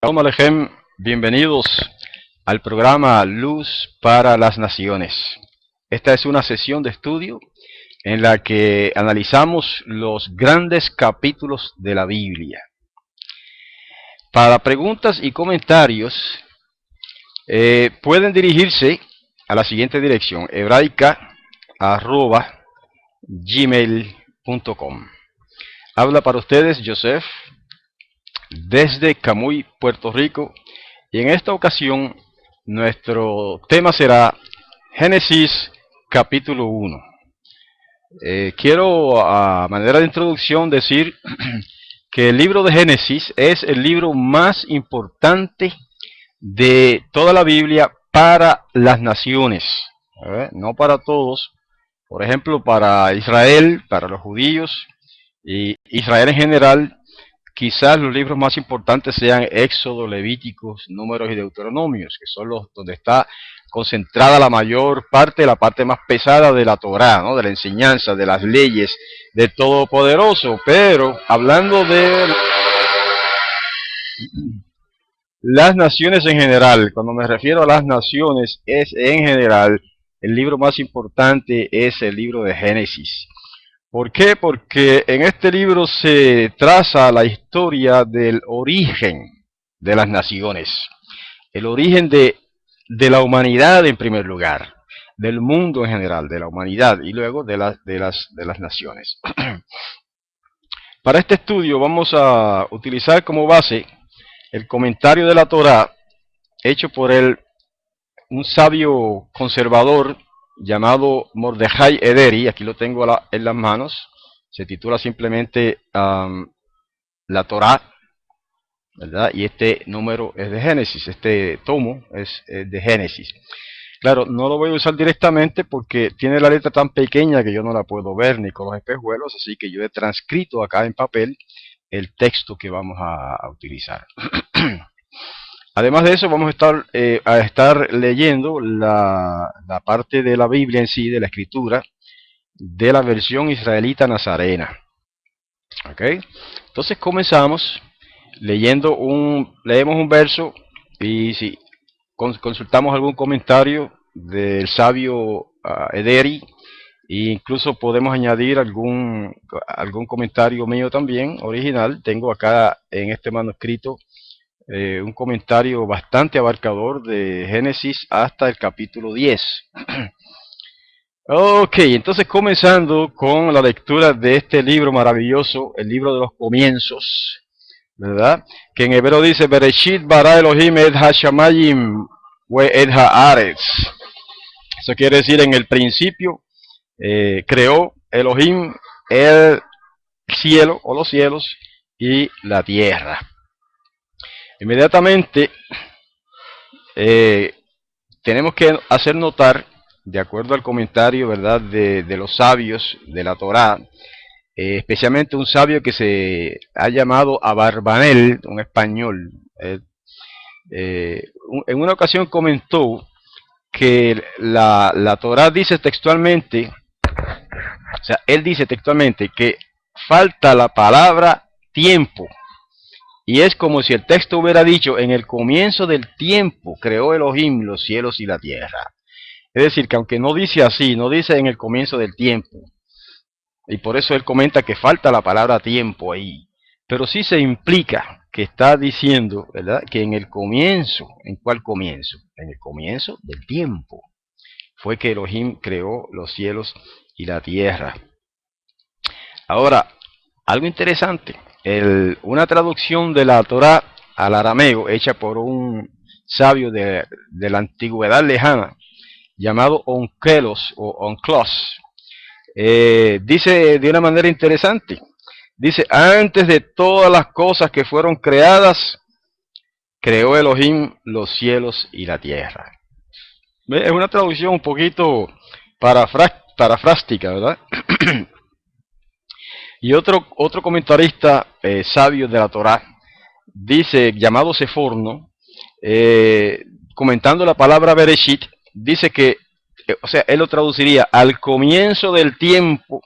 Shalom Alejem, bienvenidos al programa Luz para las Naciones. Esta es una sesión de estudio en la que analizamos los grandes capítulos de la Biblia. Para preguntas y comentarios pueden dirigirse a la siguiente dirección: hebraica@gmail.com. Habla para ustedes Joseph desde Camuy, Puerto Rico, y en esta ocasión nuestro tema será Génesis capítulo 1. Quiero a manera de introducción decir que el libro de Génesis es el libro más importante de toda la Biblia para las naciones, no para todos. Por ejemplo, para Israel, para los judíos y Israel en general, quizás los libros más importantes sean Éxodo, Levíticos, Números y Deuteronomios, que son los donde está concentrada la mayor parte, la parte más pesada de la Torá, ¿no? De la enseñanza, de las leyes del Todopoderoso. Pero hablando de las naciones en general, cuando me refiero a las naciones, es en general el libro más importante es el libro de Génesis. ¿Por qué? Porque en este libro se traza la historia del origen de las naciones, el origen de la humanidad en primer lugar, del mundo en general, de la humanidad y luego de las naciones. Para este estudio vamos a utilizar como base el comentario de la Torá hecho por un sabio conservador llamado Mordejai Ederi. Aquí lo tengo en las manos. Se titula simplemente la Torá, ¿verdad? Y este número es de Génesis, este tomo es de Génesis. Claro, no lo voy a usar directamente porque tiene la letra tan pequeña que yo no la puedo ver ni con los espejuelos, así que yo he transcrito acá en papel el texto que vamos a utilizar. Además de eso, vamos a estar leyendo la parte de la Biblia en sí, de la Escritura, de la versión israelita nazarena. ¿Ok? Entonces comenzamos leemos un verso y si consultamos algún comentario del sabio Ederi, e incluso podemos añadir algún comentario mío también, original. Tengo acá en este manuscrito un comentario bastante abarcador de Génesis hasta el capítulo 10. Ok, entonces comenzando con la lectura de este libro maravilloso, el libro de los comienzos, ¿verdad? Que en hebreo dice, Bereshit bara Elohim et hashamayim we et haaretz. Eso quiere decir, en el principio creó Elohim el cielo o los cielos y la tierra. Inmediatamente tenemos que hacer notar, de acuerdo al comentario, ¿verdad?, de los sabios de la Torá, especialmente un sabio que se ha llamado Abarbanel, un español, en una ocasión comentó que la Torá dice textualmente, o sea, él dice textualmente que falta la palabra tiempo. Y es como si el texto hubiera dicho, en el comienzo del tiempo creó Elohim los cielos y la tierra. Es decir, que aunque no dice así, no dice en el comienzo del tiempo. Y por eso él comenta que falta la palabra tiempo ahí. Pero sí se implica que está diciendo, ¿verdad?, que en el comienzo, ¿en cuál comienzo? En el comienzo del tiempo fue que Elohim creó los cielos y la tierra. Ahora, algo interesante. Una traducción de la Torá al arameo hecha por un sabio de la antigüedad lejana llamado Onkelos o Onklos, dice de una manera interesante. Dice, antes de todas las cosas que fueron creadas, creó Elohim los cielos y la tierra. Es una traducción un poquito parafrástica, ¿verdad? Y otro comentarista sabio de la Torá dice, llamado Seforno, comentando la palabra Bereshit, dice que, o sea, él lo traduciría al comienzo del tiempo,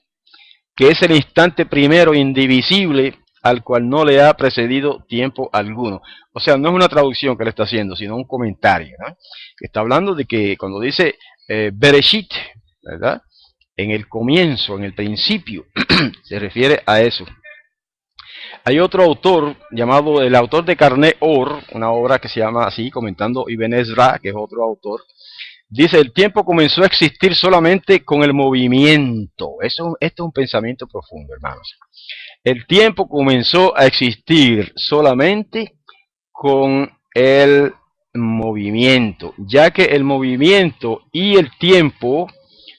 que es el instante primero indivisible al cual no le ha precedido tiempo alguno. O sea, no es una traducción que le está haciendo, sino un comentario, ¿no? Está hablando de que cuando dice Bereshit, ¿verdad? En el comienzo, en el principio, se refiere a eso. Hay otro autor llamado el autor de Carné Or, una obra que se llama así, comentando Ibn Ezra, que es otro autor. Dice, el tiempo comenzó a existir solamente con el movimiento. Esto es un pensamiento profundo, hermanos. El tiempo comenzó a existir solamente con el movimiento, ya que el movimiento y el tiempo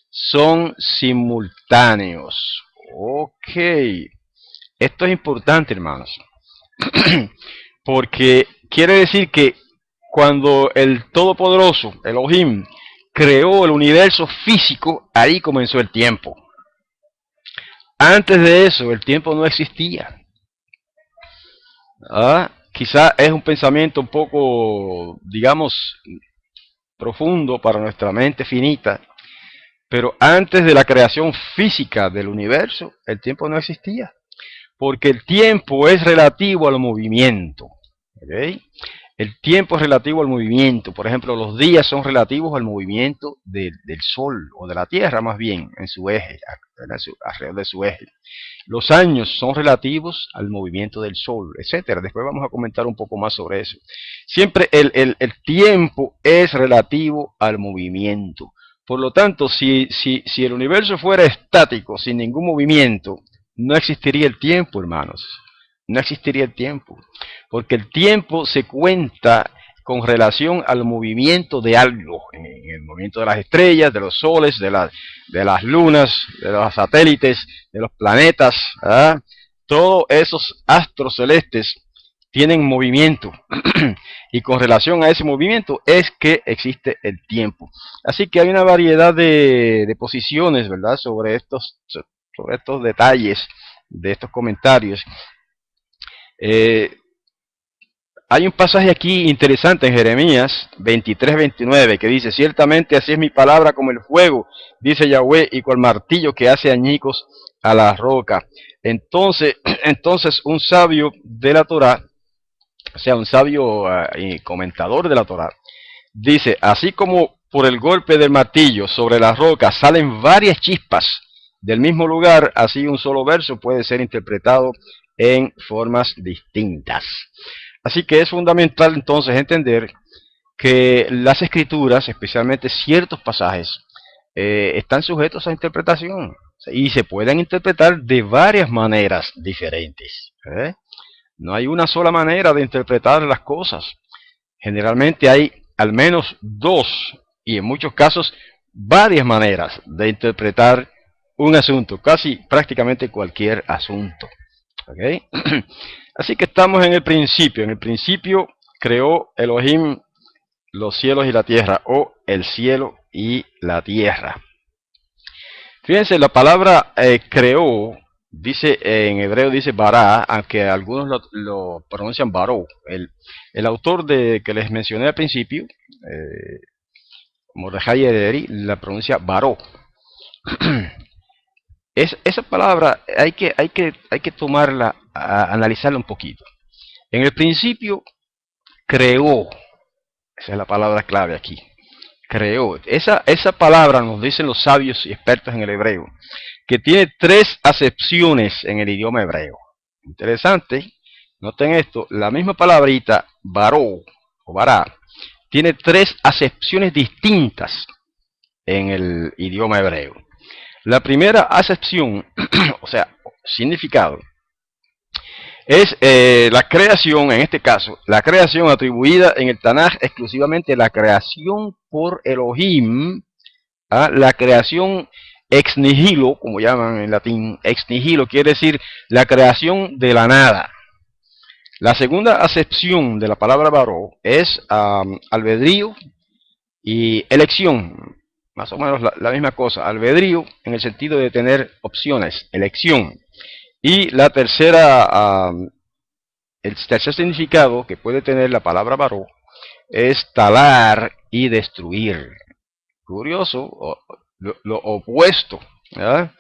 son simultáneos. Ok, esto es importante, hermanos, porque quiere decir que cuando el Todopoderoso, Elohim, creó el universo físico, ahí comenzó el tiempo. Antes de eso, el tiempo no existía. Quizá es un pensamiento un poco, digamos, profundo para nuestra mente finita, pero antes de la creación física del universo, el tiempo no existía, porque el tiempo es relativo al movimiento. ¿Okay? El tiempo es relativo al movimiento. Por ejemplo, los días son relativos al movimiento del Sol, o de la Tierra más bien, en su eje, alrededor de su eje. Los años son relativos al movimiento del Sol, etcétera. Después vamos a comentar un poco más sobre eso. Siempre el tiempo es relativo al movimiento. Por lo tanto, si el universo fuera estático, sin ningún movimiento, no existiría el tiempo, hermanos. No existiría el tiempo. Porque el tiempo se cuenta con relación al movimiento de algo, en el movimiento de las estrellas, de los soles, de las lunas, de los satélites, de los planetas. ¿Verdad? Todos esos astros celestes tienen movimiento y con relación a ese movimiento es que existe el tiempo. Así que hay una variedad de posiciones, ¿verdad?, sobre estos detalles de estos comentarios. Hay un pasaje aquí interesante en Jeremías 23:29 que dice, ciertamente así es mi palabra como el fuego, dice Yahweh, y con el martillo que hace añicos a la roca. Entonces un sabio de la Torá, o sea, un sabio y comentador de la Torá, dice, así como por el golpe del martillo sobre la roca salen varias chispas del mismo lugar, así un solo verso puede ser interpretado en formas distintas. Así que es fundamental entonces entender que las escrituras, especialmente ciertos pasajes, están sujetos a interpretación y se pueden interpretar de varias maneras diferentes. No hay una sola manera de interpretar las cosas. Generalmente hay al menos dos y en muchos casos varias maneras de interpretar un asunto, casi prácticamente cualquier asunto. ¿Okay? Así que estamos en el principio. En el principio creó Elohim los cielos y la tierra, o el cielo y la tierra. Fíjense, la palabra creó, dice en hebreo dice bará, aunque algunos lo pronuncian baró. El autor que les mencioné al principio, Mordejai Ederi, la pronuncia baró. Esa palabra hay que tomarla, analizarla un poquito. En el principio creó, esa es la palabra clave aquí, creó. Esa palabra nos dicen los sabios y expertos en el hebreo, que tiene tres acepciones en el idioma hebreo. Interesante, noten esto, la misma palabrita, baró o bará, tiene tres acepciones distintas en el idioma hebreo. La primera acepción, o sea, significado, es la creación, en este caso, la creación atribuida en el Tanaj exclusivamente la creación por Elohim, la creación ex nihilo, como llaman en latín, ex nihilo quiere decir la creación de la nada. La segunda acepción de la palabra baró es albedrío y elección, más o menos la misma cosa, albedrío en el sentido de tener opciones, elección. Y la tercera, el tercer significado que puede tener la palabra baró es talar y destruir. Curioso, lo opuesto. ¿Verdad?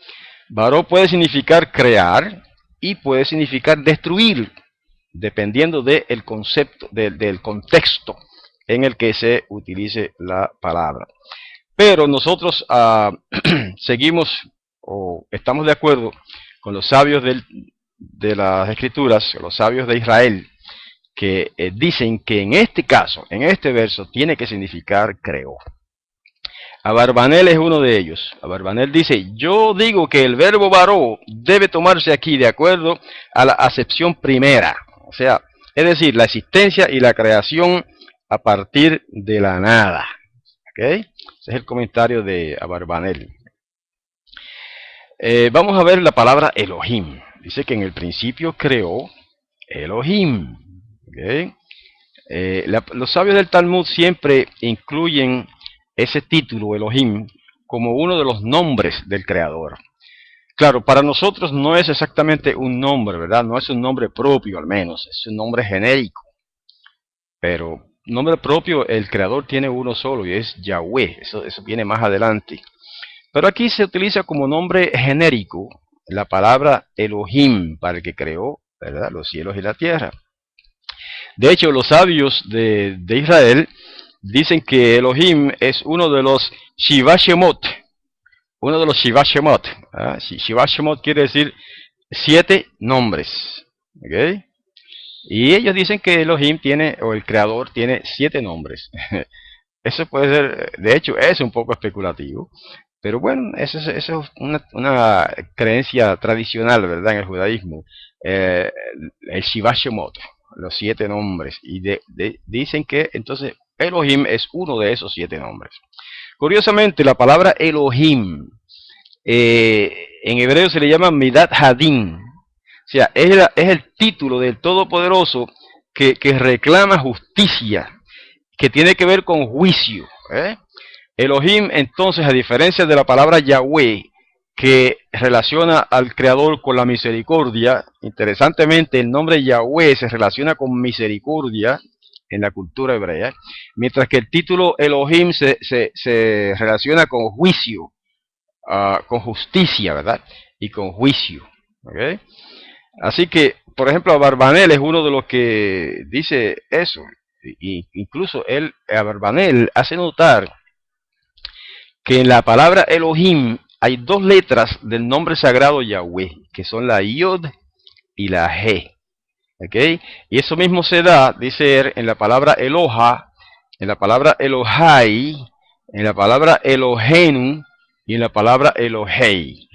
Baró puede significar crear y puede significar destruir, dependiendo del concepto, del contexto en el que se utilice la palabra. Pero nosotros seguimos o estamos de acuerdo con los sabios de las Escrituras, los sabios de Israel, que dicen que en este caso, en este verso, tiene que significar creó. Abarbanel es uno de ellos. Abarbanel dice, yo digo que el verbo varó debe tomarse aquí de acuerdo a la acepción primera. O sea, es decir, la existencia y la creación a partir de la nada. ¿Ok? Ese es el comentario de Abarbanel. Vamos a ver la palabra Elohim. Dice que en el principio creó Elohim. ¿Okay? Los sabios del Talmud siempre incluyen ese título, Elohim, como uno de los nombres del Creador. Claro, para nosotros no es exactamente un nombre, ¿verdad? No es un nombre propio, al menos. Es un nombre genérico. Pero nombre propio, el Creador tiene uno solo y es Yahweh. Eso viene más adelante. Pero aquí se utiliza como nombre genérico la palabra Elohim, para el que creó, ¿verdad?, los cielos y la tierra. De hecho, los sabios de Israel dicen que Elohim es uno de los Shiva Shemot. Uno de los Shiva Shemot. Shiva Shemot quiere decir 7 nombres. ¿Okay? Y ellos dicen que Elohim tiene, o el creador tiene 7 nombres. Eso puede ser, de hecho, es un poco especulativo. Pero bueno, eso es una creencia tradicional, ¿verdad?, en el judaísmo. El Shiva Shemot, los 7 nombres. Y dicen que entonces Elohim es uno de esos 7 nombres. Curiosamente, la palabra Elohim en hebreo se le llama Midat Hadin. O sea, es el título del Todopoderoso que reclama justicia, que tiene que ver con juicio. Elohim, entonces, a diferencia de la palabra Yahweh, que relaciona al Creador con la misericordia, interesantemente el nombre Yahweh se relaciona con misericordia en la cultura hebrea, mientras que el título Elohim se relaciona con juicio, con justicia, ¿verdad? Y con juicio. ¿Okay? Así que, por ejemplo, Abarbanel es uno de los que dice eso. Y incluso Abarbanel hace notar que en la palabra Elohim hay 2 letras del nombre sagrado Yahweh, que son la Yod y la He. ¿Okay? Y eso mismo se da, dice él, en la palabra Eloha, en la palabra Elohai, en la palabra Elohenu y en la palabra Elohei.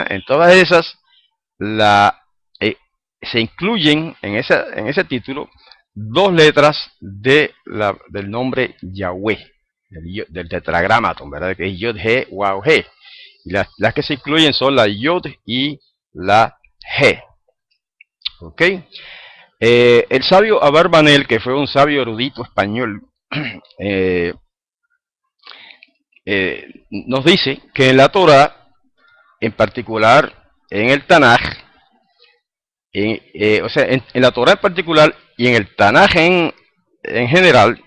En todas esas se incluyen en ese título 2 letras del nombre Yahweh, del tetragramaton, ¿verdad?, que es Yod, He, Waw, He. Y las que se incluyen son la Yod y la He. ¿Ok? El sabio Abarbanel, que fue un sabio erudito español, nos dice que en la Torah, en particular en el Tanaj, o sea, en la Torah en particular y en el Tanaj en general,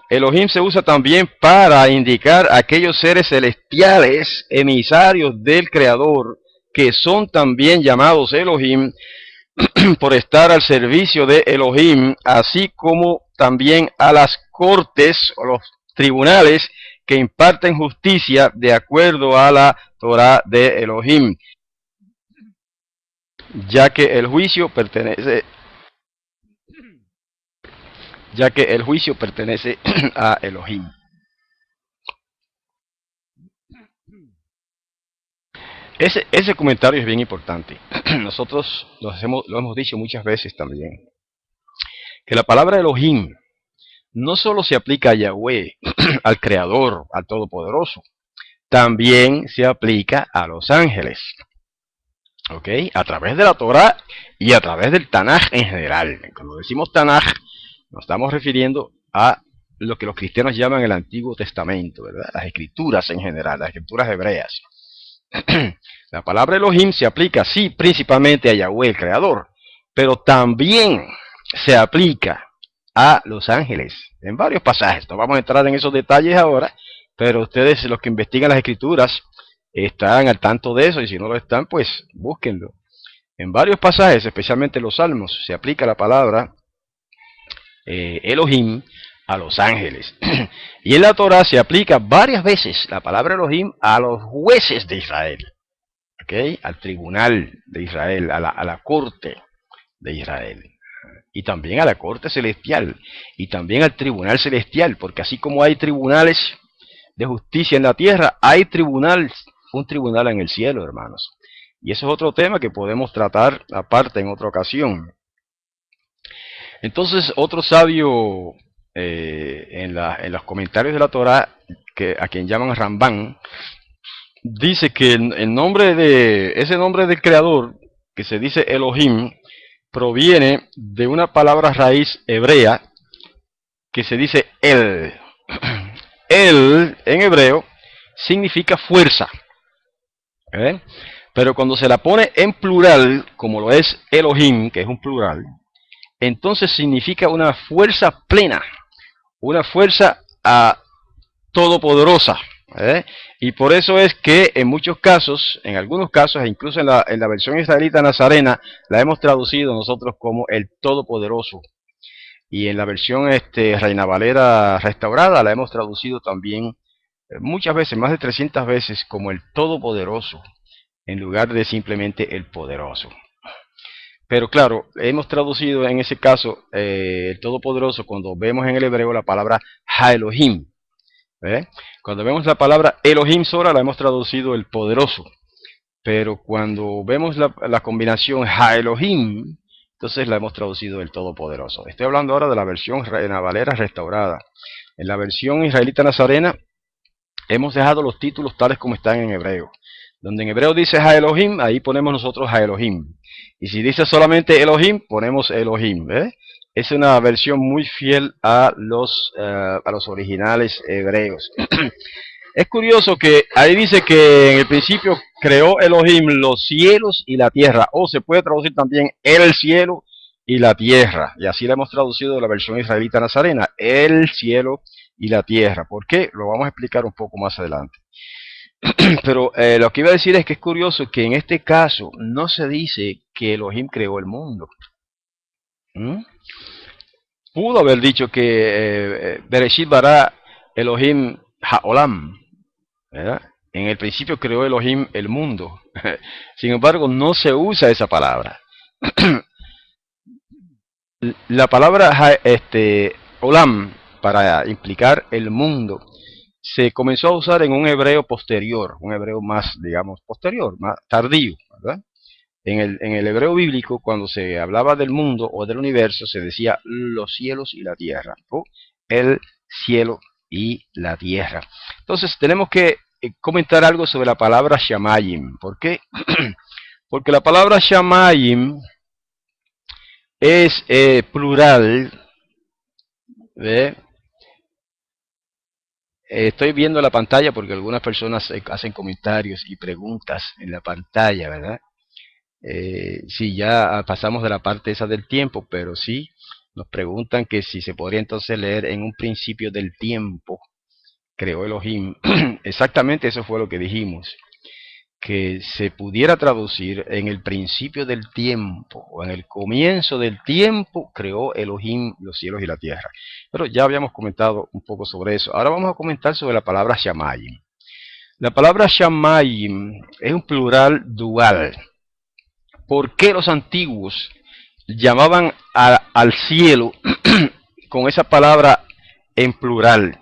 Elohim se usa también para indicar a aquellos seres celestiales, emisarios del Creador, que son también llamados Elohim, por estar al servicio de Elohim, así como también a las cortes o los tribunales que imparten justicia de acuerdo a la Torah de Elohim, ya que el juicio pertenece a Elohim. Ese comentario es bien importante. Nosotros lo hemos dicho muchas veces también, que la palabra Elohim no solo se aplica a Yahweh, al Creador, al Todopoderoso, también se aplica a los ángeles. ¿Ok? A través de la Torah y a través del Tanaj en general. Cuando decimos Tanaj, nos estamos refiriendo a lo que los cristianos llaman el Antiguo Testamento, ¿verdad? Las escrituras en general, las escrituras hebreas. La palabra Elohim se aplica, sí, principalmente a Yahweh, el Creador, pero también se aplica a los ángeles, en varios pasajes. No vamos a entrar en esos detalles ahora, pero ustedes, los que investigan las escrituras, están al tanto de eso, y si no lo están, pues búsquenlo. En varios pasajes, especialmente en los Salmos, se aplica la palabra Elohim a los ángeles. Y en la Torah se aplica varias veces la palabra Elohim a los jueces de Israel, ¿okay? Al tribunal de Israel, a la corte de Israel. Y también a la corte celestial, y también al tribunal celestial, porque así como hay tribunales de justicia en la tierra, hay un tribunal en el cielo, hermanos. Y eso es otro tema que podemos tratar aparte en otra ocasión. Entonces, otro sabio en los comentarios de la Torah, a quien llaman Rambán, dice que ese nombre del creador, que se dice Elohim, proviene de una palabra raíz hebrea que se dice El. El, en hebreo, significa fuerza. ¿Eh? Pero cuando se la pone en plural, como lo es Elohim, que es un plural, entonces significa una fuerza plena, una fuerza todopoderosa. Y por eso es que en muchos casos, en algunos casos, e incluso en la versión israelita nazarena, la hemos traducido nosotros como el Todopoderoso. Y en la versión Reina Valera restaurada la hemos traducido también muchas veces, más de 300 veces, como el Todopoderoso, en lugar de simplemente el Poderoso. Pero claro, hemos traducido en ese caso el Todopoderoso cuando vemos en el hebreo la palabra Ha-Elohim. Cuando vemos la palabra Elohim sola la hemos traducido el Poderoso. Pero cuando vemos la combinación Ha-Elohim, entonces la hemos traducido el Todopoderoso. Estoy hablando ahora de la versión Reina Valera restaurada. En la versión israelita nazarena hemos dejado los títulos tales como están en hebreo. Donde en hebreo dice Ha-Elohim, ahí ponemos nosotros Ha-Elohim. Y si dice solamente Elohim, ponemos Elohim. Es una versión muy fiel a los originales hebreos. Es curioso que ahí dice que en el principio creó Elohim los cielos y la tierra. O se puede traducir también el cielo y la tierra. Y así la hemos traducido de la versión israelita nazarena. El cielo y la tierra. ¿Por qué? Lo vamos a explicar un poco más adelante. Pero lo que iba a decir es que es curioso que en este caso no se dice que Elohim creó el mundo. Pudo haber dicho que Bereshit bara Elohim Haolam, ¿verdad? En el principio creó Elohim el mundo. Sin embargo, no se usa esa palabra. La palabra Olam, para implicar el mundo, se comenzó a usar en un hebreo posterior, un hebreo más, digamos, posterior, más tardío, ¿verdad? En el hebreo bíblico, cuando se hablaba del mundo o del universo, se decía los cielos y la tierra, o el cielo y la tierra. Entonces, tenemos que comentar algo sobre la palabra Shamayim. ¿Por qué? Porque la palabra Shamayim es plural. Estoy viendo la pantalla porque algunas personas hacen comentarios y preguntas en la pantalla, ¿verdad? Sí, ya pasamos de la parte esa del tiempo, pero sí nos preguntan que si se podría entonces leer en un principio del tiempo, creó Elohim. Exactamente eso fue lo que dijimos, que se pudiera traducir en el principio del tiempo, o en el comienzo del tiempo, creó Elohim los cielos y la tierra. Pero ya habíamos comentado un poco sobre eso. Ahora vamos a comentar sobre la palabra Shamayim. La palabra Shamayim es un plural dual. ¿Por qué los antiguos llamaban al cielo con esa palabra en plural?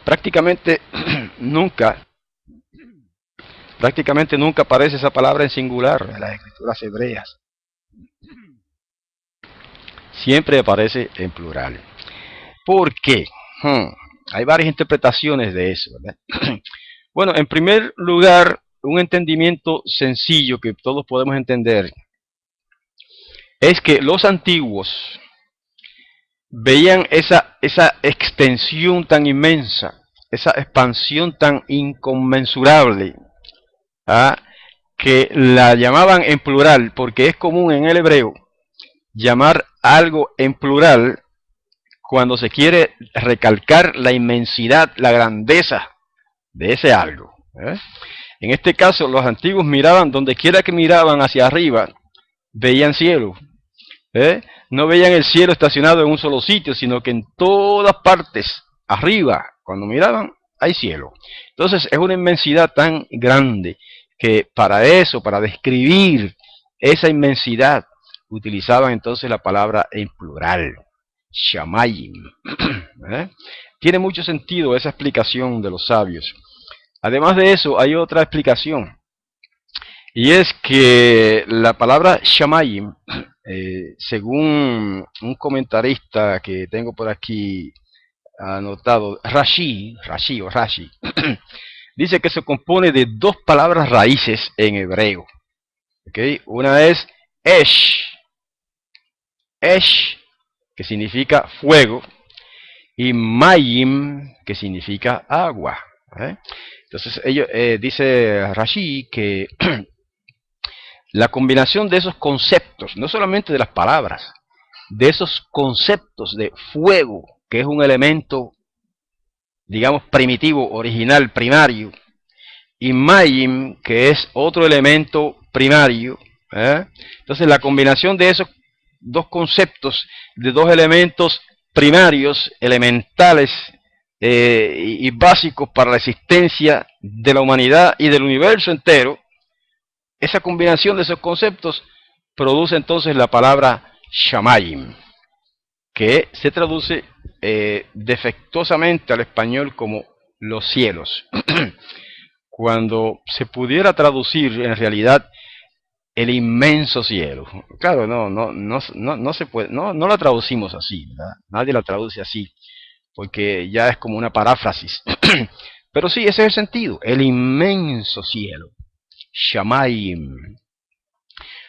Prácticamente nunca aparece esa palabra en singular en las escrituras hebreas. Siempre aparece en plural. ¿Por qué? Hay varias interpretaciones de eso, ¿verdad? Bueno, en primer lugar, un entendimiento sencillo que todos podemos entender es que los antiguos veían esa extensión tan inmensa, esa expansión tan inconmensurable, que la llamaban en plural, porque es común en el hebreo llamar algo en plural cuando se quiere recalcar la inmensidad, la grandeza de ese algo. En este caso, los antiguos miraban, donde quiera que miraban hacia arriba, veían cielo. No veían el cielo estacionado en un solo sitio, sino que en todas partes, arriba, cuando miraban, hay cielo. Entonces es una inmensidad tan grande que para eso, para describir esa inmensidad, utilizaban entonces la palabra en plural, shamayim. Tiene mucho sentido esa explicación de los sabios. Además de eso, hay otra explicación, y es que la palabra shamayim, según un comentarista que tengo por aquí anotado, Rashi, dice que se compone de dos palabras raíces en hebreo. ¿Okay? Una es Esh, que significa fuego, y Mayim, que significa agua. Entonces, dice Rashi que la combinación de esos conceptos, no solamente de las palabras, de esos conceptos de fuego, que es un elemento, digamos, primitivo, original, primario, y Mayim, que es otro elemento primario. Entonces la combinación de esos dos conceptos, de dos elementos primarios, elementales y básicos para la existencia de la humanidad y del universo entero, esa combinación de esos conceptos produce entonces la palabra Shamayim, que se traduce defectuosamente al español como los cielos. Cuando se pudiera traducir en realidad el inmenso cielo. Claro, no se puede, no la traducimos así, ¿verdad? Nadie la traduce así, porque ya es como una paráfrasis. Pero sí, ese es el sentido, el inmenso cielo. Shamayim.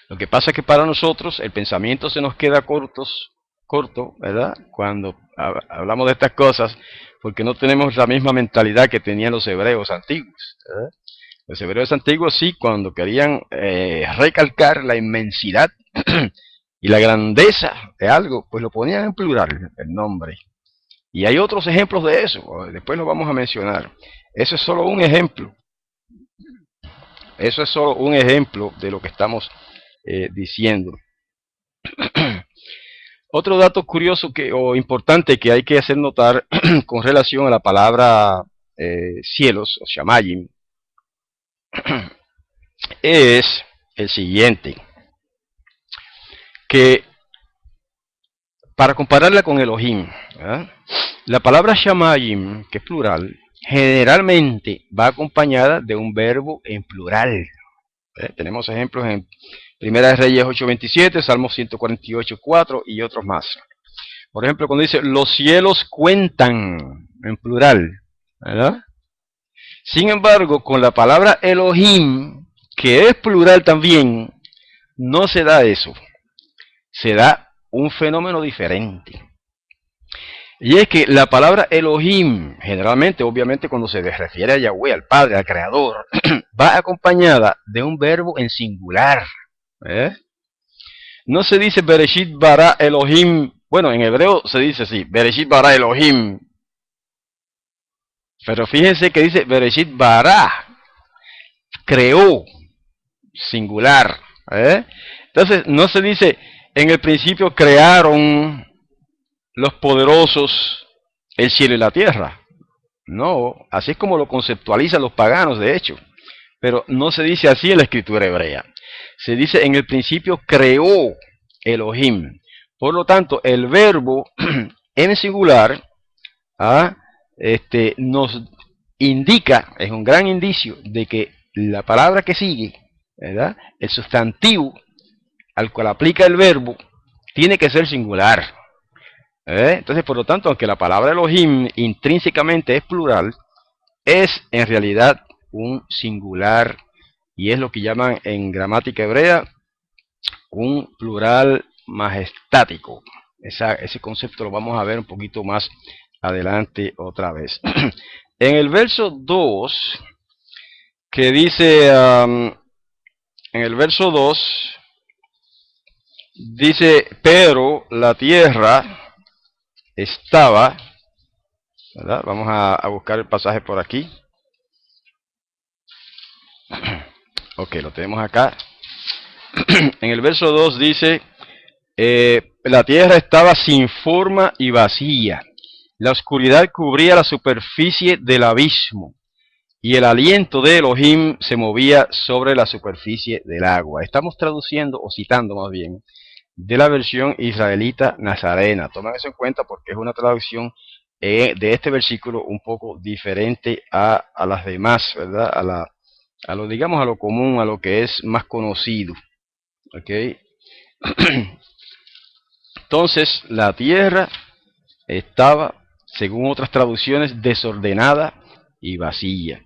Lo que pasa es que para nosotros el pensamiento se nos queda corto, ¿verdad? Cuando hablamos de estas cosas, porque no tenemos la misma mentalidad que tenían los hebreos antiguos, ¿verdad? Los hebreos antiguos sí, cuando querían recalcar la inmensidad y la grandeza de algo, pues lo ponían en plural, el nombre. Y hay otros ejemplos de eso, después lo vamos a mencionar. Eso es solo un ejemplo. Eso es solo un ejemplo de lo que estamos diciendo. Otro dato curioso o importante que hay que hacer notar con relación a la palabra cielos, o shamayim, es el siguiente, que para compararla con Elohim, ¿verdad? La palabra shamayim, que es plural, generalmente va acompañada de un verbo en plural. Tenemos ejemplos en Primera de Reyes 8:27, Salmos 148:4 y otros más. Por ejemplo, cuando dice, los cielos cuentan, en plural, ¿verdad? Sin embargo, con la palabra Elohim, que es plural también, no se da eso. Se da un fenómeno diferente. Y es que la palabra Elohim, generalmente, obviamente, cuando se refiere a Yahweh, al Padre, al Creador, va acompañada de un verbo en singular. No se dice Bereshit bara Elohim. Bueno, en hebreo se dice así, Bereshit bara Elohim. Pero fíjense que dice Bereshit bara, creó, singular. Entonces no se dice, en el principio crearon los poderosos el cielo y la tierra. No, así es como lo conceptualizan los paganos, de hecho. Pero no se dice así en la escritura hebrea. Se dice, en el principio creó Elohim. Por lo tanto, el verbo en singular nos indica, es un gran indicio de que la palabra que sigue, ¿verdad? El sustantivo al cual aplica el verbo, tiene que ser singular. Entonces, por lo tanto, aunque la palabra Elohim intrínsecamente es plural, es en realidad un singular, y es lo que llaman en gramática hebrea un plural majestático. Ese concepto lo vamos a ver un poquito más adelante otra vez. En el verso 2, que dice, en el verso 2, dice, pero la tierra estaba, ¿verdad? Vamos a buscar el pasaje por aquí. Ok, lo tenemos acá. En el verso 2 dice, la tierra estaba sin forma y vacía. La oscuridad cubría la superficie del abismo y el aliento de Elohim se movía sobre la superficie del agua. Estamos traduciendo, o citando más bien, de la versión israelita nazarena. Tomen eso en cuenta porque es una traducción de este versículo un poco diferente a las demás, ¿verdad? A lo, digamos, a lo común, a lo que es más conocido. ¿Ok? Entonces, la tierra estaba, según otras traducciones, desordenada y vacía.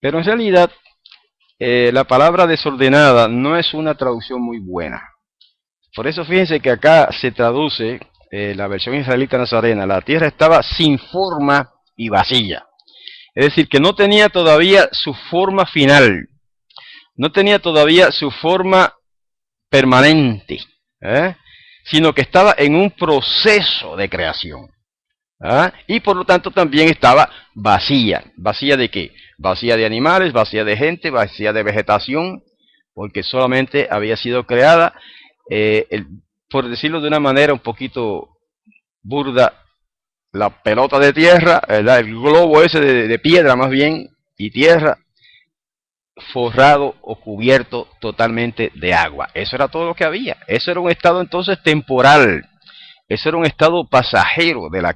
Pero en realidad, la palabra desordenada no es una traducción muy buena. Por eso fíjense que acá se traduce la versión israelita nazarena, la tierra estaba sin forma y vacía. Es decir, que no tenía todavía su forma final, no tenía todavía su forma permanente, ¿eh? Sino que estaba en un proceso de creación. Y por lo tanto también estaba vacía. ¿Vacía de qué? Vacía de animales, vacía de gente, vacía de vegetación, porque solamente había sido creada, por decirlo de una manera un poquito burda, la pelota de tierra, ¿verdad? El globo ese de piedra más bien, y tierra, forrado o cubierto totalmente de agua. Eso era todo lo que había. Eso era un estado entonces temporal. Eso era un estado pasajero de la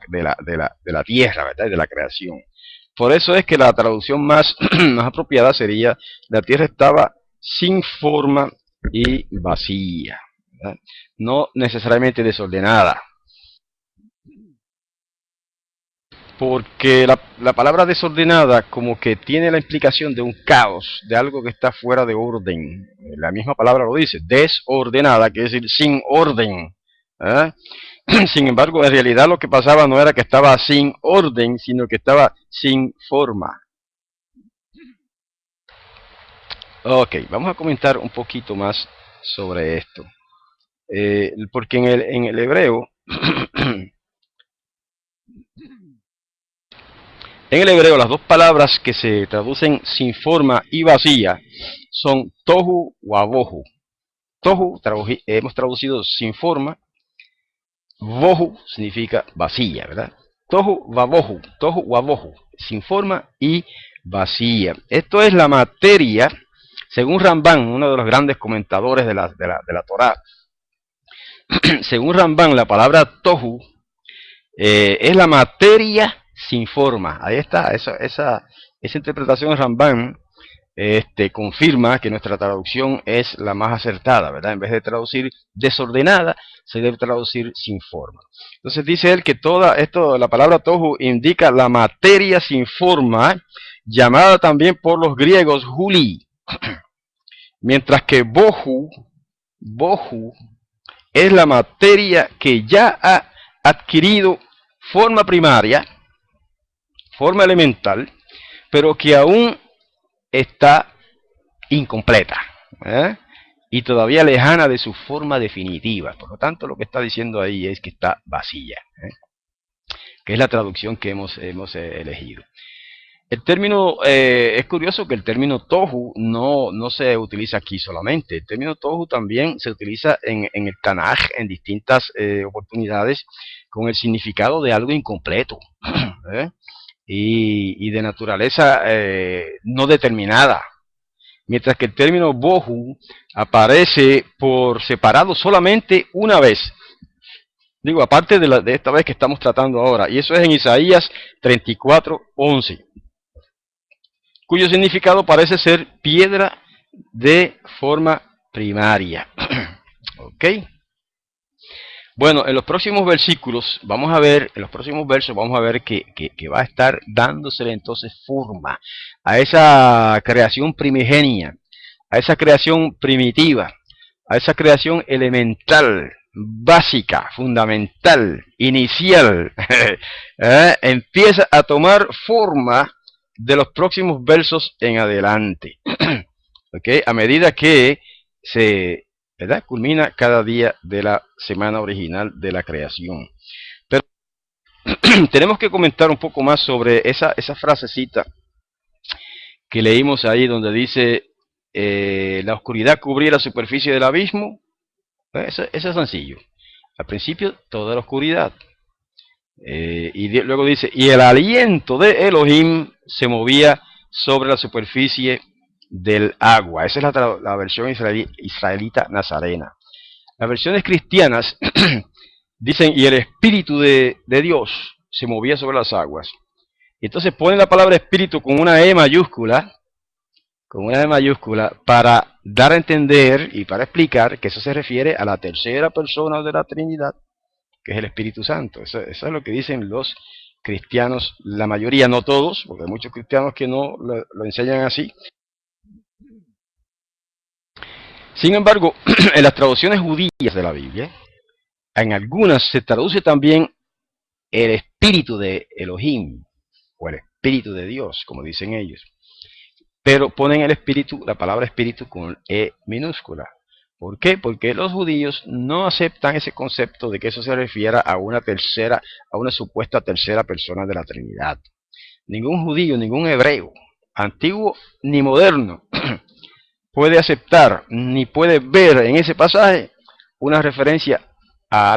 tierra, ¿verdad? De la creación. Por eso es que la traducción más, más apropiada sería: la tierra estaba sin forma y vacía, ¿verdad? No necesariamente desordenada. Porque la palabra desordenada como que tiene la implicación de un caos, de algo que está fuera de orden. La misma palabra lo dice, desordenada, quiere decir sin orden. ¿Eh? Sin embargo, en realidad lo que pasaba no era que estaba sin orden, sino que estaba sin forma. Ok, vamos a comentar un poquito más sobre esto. Porque en el hebreo, en el hebreo las dos palabras que se traducen sin forma y vacía son tohu wabohu. Tohu hemos traducido sin forma, bohu significa vacía, ¿verdad? Tohu wabohu, sin forma y vacía. Esto es la materia, según Ramban, uno de los grandes comentadores de la Torá. Según Ramban, la palabra tohu es la materia sin forma. Ahí está, esa interpretación de Ramban confirma que nuestra traducción es la más acertada, ¿verdad? En vez de traducir desordenada, se debe traducir sin forma. Entonces dice él que la palabra tohu indica la materia sin forma, llamada también por los griegos juli, mientras que bohu es la materia que ya ha adquirido forma primaria, forma elemental, pero que aún está incompleta, ¿eh? Y todavía lejana de su forma definitiva. Por lo tanto, lo que está diciendo ahí es que está vacía, ¿eh? Que es la traducción que hemos elegido. El término, es curioso que el término tohu no se utiliza aquí solamente. El término tohu también se utiliza en el Tanaj en distintas oportunidades con el significado de algo incompleto, ¿eh? Y de naturaleza no determinada. Mientras que el término bohu aparece por separado solamente una vez. Digo, aparte de esta vez que estamos tratando ahora, y eso es en Isaías 34:11, cuyo significado parece ser piedra de forma primaria. ¿Ok? Bueno, en los próximos versículos vamos a ver, en los próximos versos vamos a ver que va a estar dándosele entonces forma a esa creación primigenia, a esa creación primitiva, a esa creación elemental, básica, fundamental, inicial. Empieza a tomar forma de los próximos versos en adelante. ¿Okay? A medida que se, ¿verdad?, culmina cada día de la semana original de la creación. Pero tenemos que comentar un poco más sobre esa frasecita que leímos ahí donde dice la oscuridad cubría la superficie del abismo. Eso es sencillo. Al principio toda la oscuridad. Luego dice, y el aliento de Elohim se movía sobre la superficie del agua. Esa es la versión israelita nazarena. Las versiones cristianas dicen, y el Espíritu de Dios se movía sobre las aguas. Entonces ponen la palabra Espíritu con una E mayúscula, para dar a entender y para explicar que eso se refiere a la tercera persona de la Trinidad, que es el Espíritu Santo. Eso es lo que dicen los cristianos, la mayoría, no todos, porque hay muchos cristianos que no lo enseñan así. Sin embargo, en las traducciones judías de la Biblia, en algunas se traduce también el Espíritu de Elohim, o el Espíritu de Dios, como dicen ellos. Pero ponen el Espíritu, la palabra Espíritu con E minúscula. ¿Por qué? Porque los judíos no aceptan ese concepto de que eso se refiera a una supuesta tercera persona de la Trinidad. Ningún judío, ningún hebreo, antiguo ni moderno, puede aceptar ni puede ver en ese pasaje una referencia a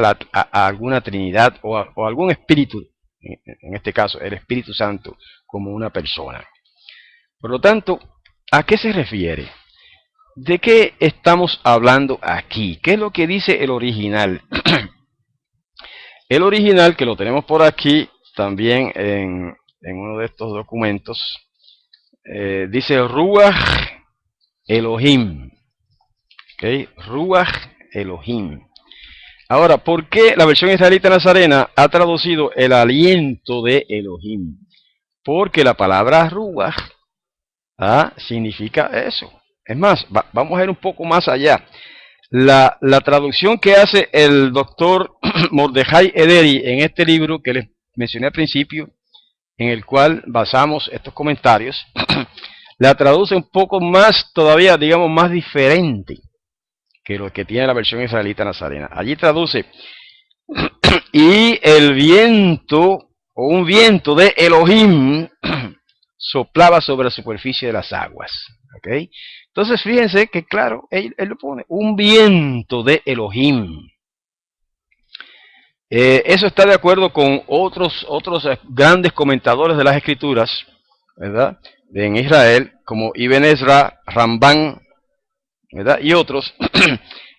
alguna Trinidad o a algún espíritu, en este caso el Espíritu Santo, como una persona. Por lo tanto, ¿a qué se refiere? ¿De qué estamos hablando aquí? ¿Qué es lo que dice el original? El original, que lo tenemos por aquí también en uno de estos documentos, dice Ruach Elohim. ¿Okay? Ruach Elohim. Ahora, ¿por qué la versión israelita nazarena ha traducido el aliento de Elohim? Porque la palabra Ruach significa eso. Es más, vamos a ir un poco más allá. La traducción que hace el doctor Mordejai Ederi en este libro que les mencioné al principio, en el cual basamos estos comentarios, la traduce un poco más, todavía, digamos, más diferente que lo que tiene la versión israelita nazarena. Allí traduce, y el viento, o un viento de Elohim, soplaba sobre la superficie de las aguas. ¿Okay? Entonces fíjense que claro, él lo pone, un viento de Elohim. Eso está de acuerdo con otros grandes comentadores de las escrituras, ¿verdad? En Israel, como Ibn Ezra, Ramban, ¿verdad? Y otros,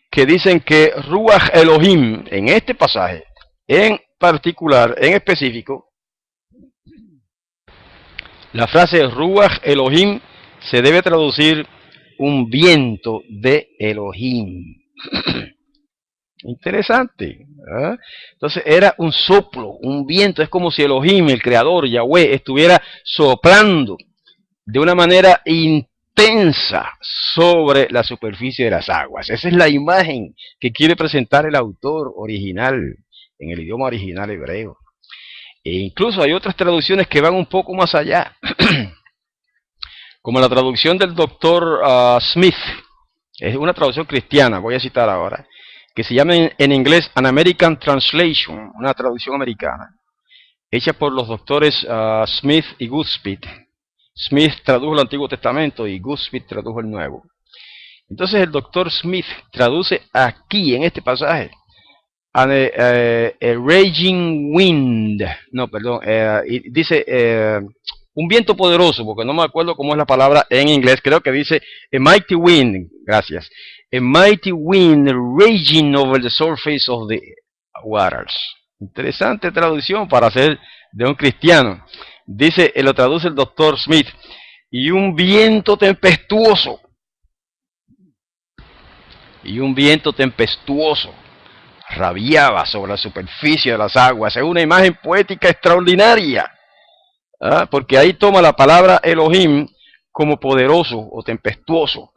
que dicen que Ruach Elohim, en este pasaje, en particular, en específico, la frase Ruach Elohim se debe traducir un viento de Elohim. Interesante. ¿Eh? Entonces era un soplo, un viento. Es como si Elohim, el creador, Yahweh, estuviera soplando de una manera intensa sobre la superficie de las aguas. Esa es la imagen que quiere presentar el autor original, en el idioma original hebreo. E incluso hay otras traducciones que van un poco más allá. Como la traducción del doctor Smith. Es una traducción cristiana, voy a citar ahora, que se llama en inglés An American Translation, una traducción americana, hecha por los doctores Smith y Goodspeed. Smith tradujo el Antiguo Testamento y Goodspeed tradujo el Nuevo. Entonces el doctor Smith traduce aquí, en este pasaje, a raging wind, dice un viento poderoso, porque no me acuerdo cómo es la palabra en inglés, creo que dice a mighty wind, gracias, a mighty wind raging over the surface of the waters. Interesante traducción para ser de un cristiano. Dice, lo traduce el doctor Smith, y un viento tempestuoso rabiaba sobre la superficie de las aguas. Es una imagen poética extraordinaria, porque ahí toma la palabra Elohim como poderoso o tempestuoso.